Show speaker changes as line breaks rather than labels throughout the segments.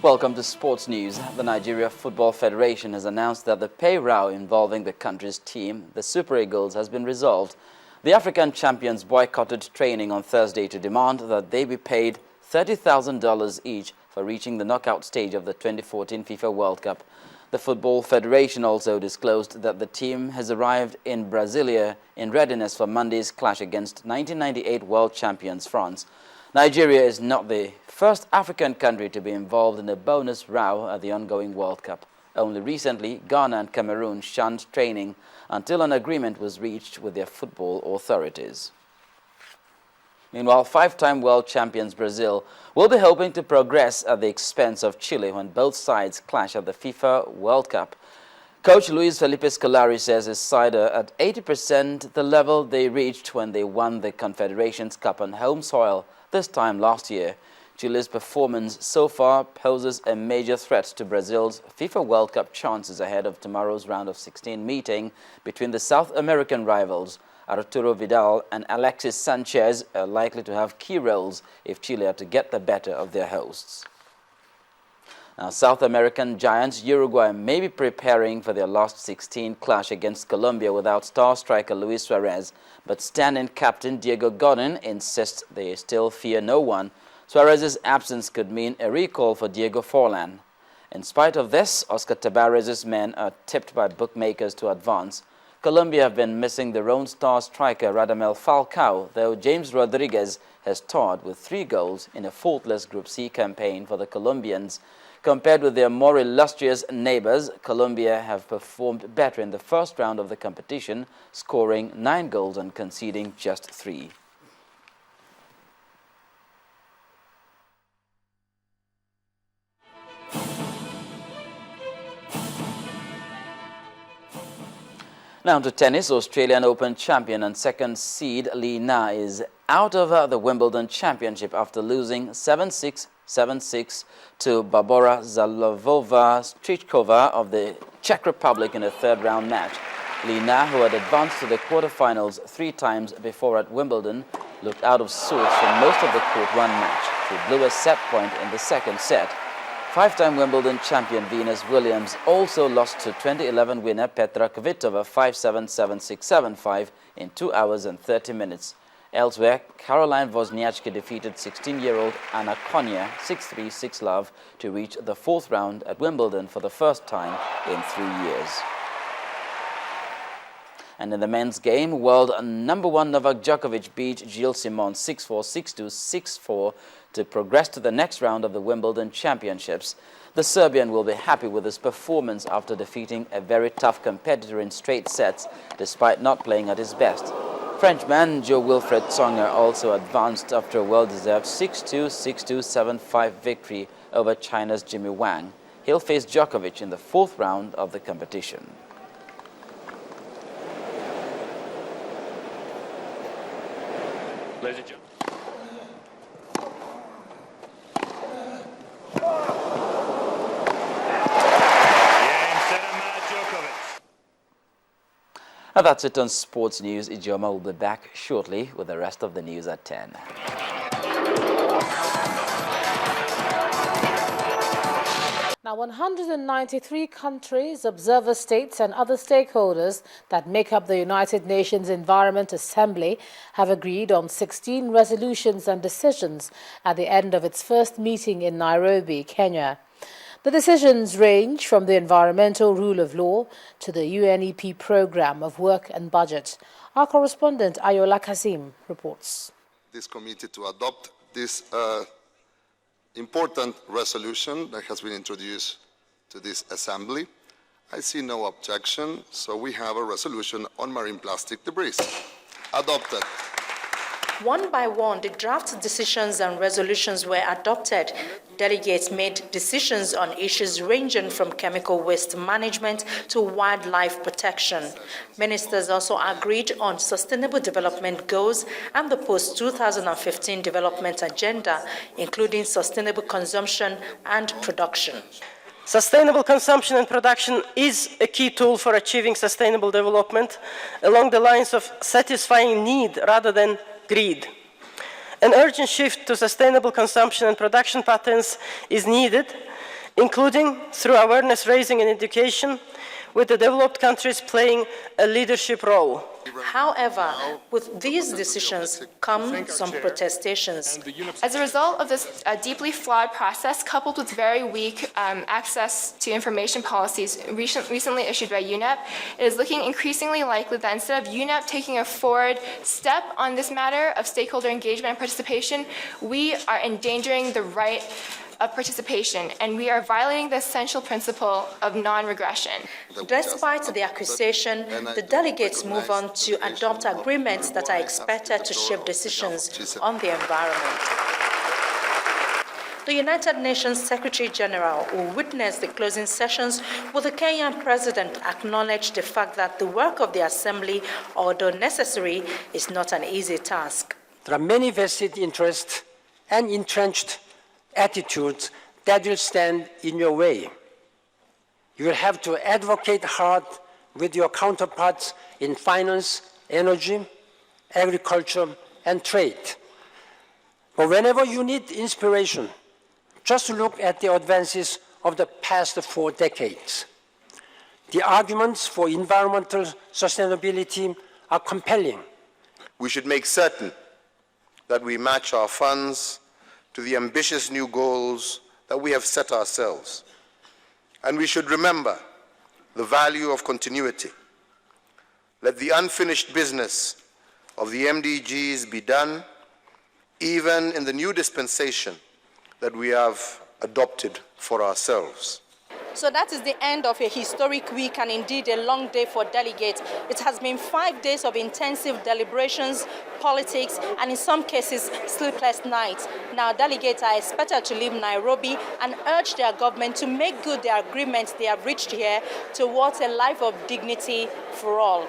Welcome to Sports News. The Nigeria Football Federation has announced that the pay row involving the country's team, the Super Eagles, has been resolved. The African champions boycotted training on Thursday to demand that they be paid $30,000 each for reaching the knockout stage of the 2014 FIFA World Cup. The Football Federation also disclosed that the team has arrived in Brasilia in readiness for Monday's clash against 1998 world champions France. Nigeria is not the first African country to be involved in a bonus row at the ongoing World Cup. Only recently, Ghana and Cameroon shunned training until an agreement was reached with their football authorities. Meanwhile, five-time world champions Brazil will be hoping to progress at the expense of Chile when both sides clash at the FIFA World Cup. Coach Luis Felipe Scolari says his side are at 80% the level they reached when they won the Confederations Cup on home soil this time last year. Chile's performance so far poses a major threat to Brazil's FIFA World Cup chances ahead of tomorrow's round of 16 meeting between the South American rivals. Arturo Vidal and Alexis Sanchez are likely to have key roles if Chile are to get the better of their hosts. Now, South American giants Uruguay may be preparing for their last 16 clash against Colombia without star striker Luis Suarez, but stand-in captain Diego Godin insists they still fear no one. Suarez's absence could mean a recall for Diego Forlan. In spite of this, Oscar Tabarez's men are tipped by bookmakers to advance. Colombia have been missing their own star striker Radamel Falcao, though James Rodriguez has toured with 3 goals in a faultless Group C campaign for the Colombians. Compared with their more illustrious neighbors, Colombia have performed better in the first round of the competition, scoring 9 goals and conceding just 3. Now to tennis. Australian Open champion and second seed Li Na is out of the Wimbledon Championship after losing 7-6, 7-6 to Barbora Zalovova-Strichkova of the Czech Republic in a third-round match. Li Na, who had advanced to the quarterfinals 3 times before at Wimbledon, looked out of sorts for most of the court-run match. She blew a set point in the second set. 5-time Wimbledon champion Venus Williams also lost to 2011 winner Petra Kvitova 5-7, 7-6, 7-5 in 2 hours and 30 minutes. Elsewhere, Caroline Wozniacki defeated 16-year-old Anna Konia 6-3, 6-love to reach the 4th round at Wimbledon for the first time in 3 years. And in the men's game, world number 1 Novak Djokovic beat Gilles Simon 6-4, 6-2, 6-4 to progress to the next round of the Wimbledon Championships. The Serbian will be happy with his performance after defeating a very tough competitor in straight sets, despite not playing at his best. Frenchman Jo-Wilfried Tsonga also advanced after a well-deserved 6-2, 6-2, 7-5 victory over China's Jimmy Wang. He'll face Djokovic in the 4th round of the competition.
Ladies and gentlemen.
And that's it on Sports News. Ijoma will be back shortly with the rest of the news at 10.
Now, 193 countries, observer states and other stakeholders that make up the United Nations Environment Assembly have agreed on 16 resolutions and decisions at the end of its first meeting in Nairobi, Kenya. The decisions range from the environmental rule of law to the UNEP program of work and budget. Our correspondent Ayola Kazim reports.
This committee to adopt this important resolution that has been introduced to this assembly. I see no objection, so we have a resolution on marine plastic debris adopted.
One by one, the draft decisions and resolutions were adopted. Delegates made decisions on issues ranging from chemical waste management to wildlife protection. Ministers also agreed on sustainable development goals and the post-2015 development agenda, including sustainable consumption and production.
Sustainable consumption and production is a key tool for achieving sustainable development along the lines of satisfying need rather than greed. An urgent shift to sustainable consumption and production patterns is needed including through awareness raising and education, with the developed countries playing a leadership role.
However, with these decisions come some protestations.
As a result of this deeply flawed process, coupled with very weak access to information policies recently issued by UNEP, it is looking increasingly likely that instead of UNEP taking a forward step on this matter of stakeholder engagement and participation, we are endangering the right of participation, and we are violating the essential principle of non-regression.
Despite the accusation, the delegates move on to adopt agreements that are expected to shape decisions on the environment. The United Nations Secretary General, who witnessed the closing sessions with the Kenyan president, acknowledged the fact that the work of the Assembly, although necessary, is not an easy task.
There are many vested interests and entrenched attitudes that will stand in your way. You will have to advocate hard with your counterparts in finance, energy, agriculture, and trade. But whenever you need inspiration, just look at the advances of the past 4 decades. The arguments for environmental sustainability are compelling.
We should make certain that we match our funds to the ambitious new goals that we have set ourselves. And we should remember the value of continuity. Let the unfinished business of the MDGs be done, even in the new dispensation that we have adopted for ourselves.
So that is the end of a historic week and indeed a long day for delegates. It has been 5 days of intensive deliberations, politics, and in some cases, sleepless nights. Now, delegates are expected to leave Nairobi and urge their government to make good the agreements they have reached here towards a life of dignity for all.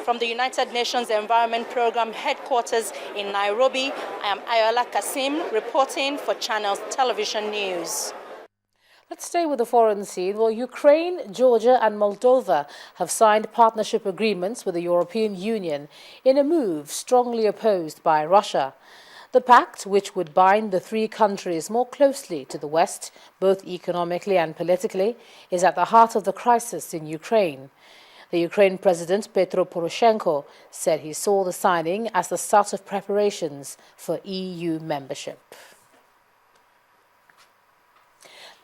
From the United Nations Environment Programme headquarters in Nairobi, I am Ayola Kasim reporting for Channels Television News.
Let's stay with the foreign scene. Well, Ukraine, Georgia and Moldova have signed partnership agreements with the European Union in a move strongly opposed by Russia. The pact, which would bind the 3 countries more closely to the West, both economically and politically, is at the heart of the crisis in Ukraine. The Ukraine President Petro Poroshenko said he saw the signing as the start of preparations for EU membership.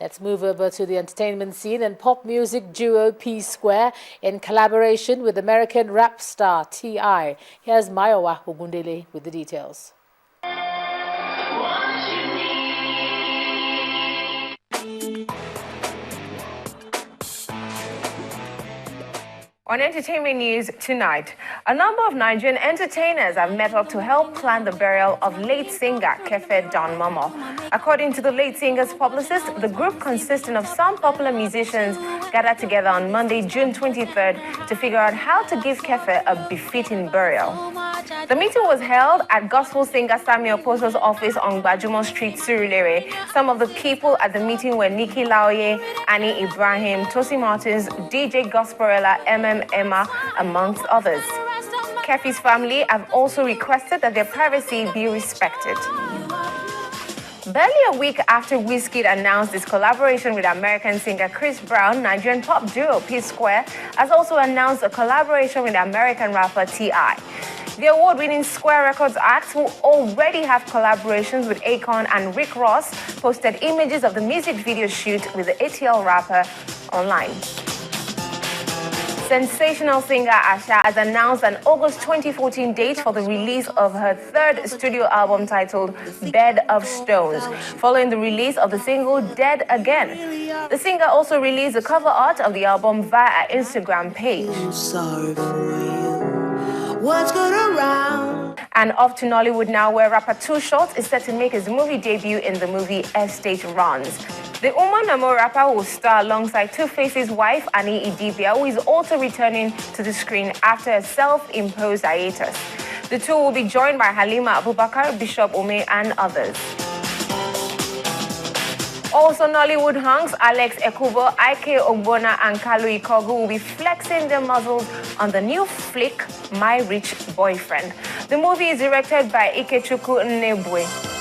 Let's move over to the entertainment scene, and pop music duo P-Square in collaboration with American rap star T.I. Here's Mayowa Ogundele with the details.
On entertainment news tonight, a number of Nigerian entertainers have met up to help plan the burial of late singer Kefe Don Momo. According to the late singer's publicist, the group consisting of some popular musicians gathered together on Monday, June 23rd to figure out how to give Kefe a befitting burial. The meeting was held at gospel singer Samuel Oposo's office on Bajumo Street, Surulere. Some of the people at the meeting were Nikki Laoye, Annie Ibrahim, Tosi Martins, DJ Gosporella, Emma, amongst others. Kefe's family have also requested that their privacy be respected. Barely a week after Wizkid announced his collaboration with American singer Chris Brown, Nigerian pop duo P-Square has also announced a collaboration with American rapper T.I. The award-winning Square Records act, who already have collaborations with Akon and Rick Ross, posted images of the music video shoot with the ATL rapper online. Sensational singer Asha has announced an August 2014 date for the release of her 3rd studio album titled Bed of Stones, following the release of the single Dead Again. The singer also released the cover art of the album via her Instagram page.
I'm sorry for you. What's good around?
And off to Nollywood now, where rapper Too Short is set to make his movie debut in the movie Estate Runs. The Umanamo rapper will star alongside Two-Face's wife, Annie Idibia, who is also returning to the screen after a self-imposed hiatus. The two will be joined by Halima Abubakar, Bishop Ome, and others. Also, Nollywood hunks Alex Ekubo, Ike Ogbonna, and Kalu Ikogu will be flexing their muscles on the new flick, My Rich Boyfriend. The movie is directed by Ikechukwu Nnebwe.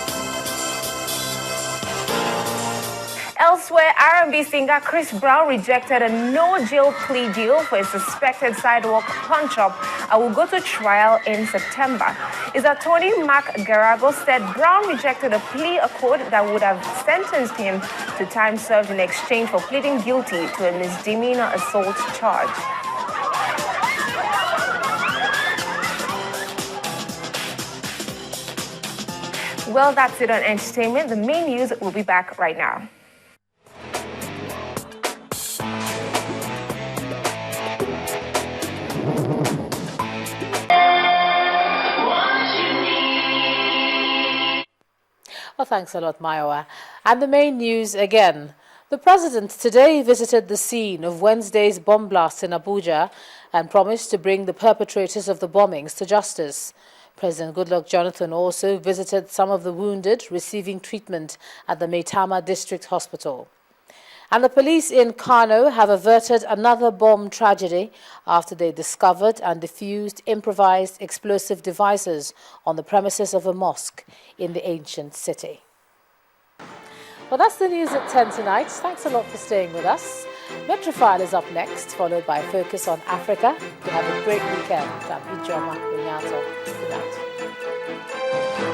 Elsewhere, R&B singer Chris Brown rejected a no-jail plea deal for a suspected sidewalk punch-up and will go to trial in September. His attorney, Mark Garagos, said Brown rejected a plea accord that would have sentenced him to time served in exchange for pleading guilty to a misdemeanor assault charge. Well, that's it on entertainment. The main news will be back right now.
Well, thanks a lot, Mayowa. And the main news again. The president today visited the scene of Wednesday's bomb blast in Abuja and promised to bring the perpetrators of the bombings to justice. President Goodluck Jonathan also visited some of the wounded receiving treatment at the Maitama District Hospital. And the police in Kano have averted another bomb tragedy after they discovered and defused improvised explosive devices on the premises of a mosque in the ancient city. Well, that's the news at 10 tonight. Thanks a lot for staying with us. Metrofile is up next, followed by Focus on Africa. You have a great weekend. Good night.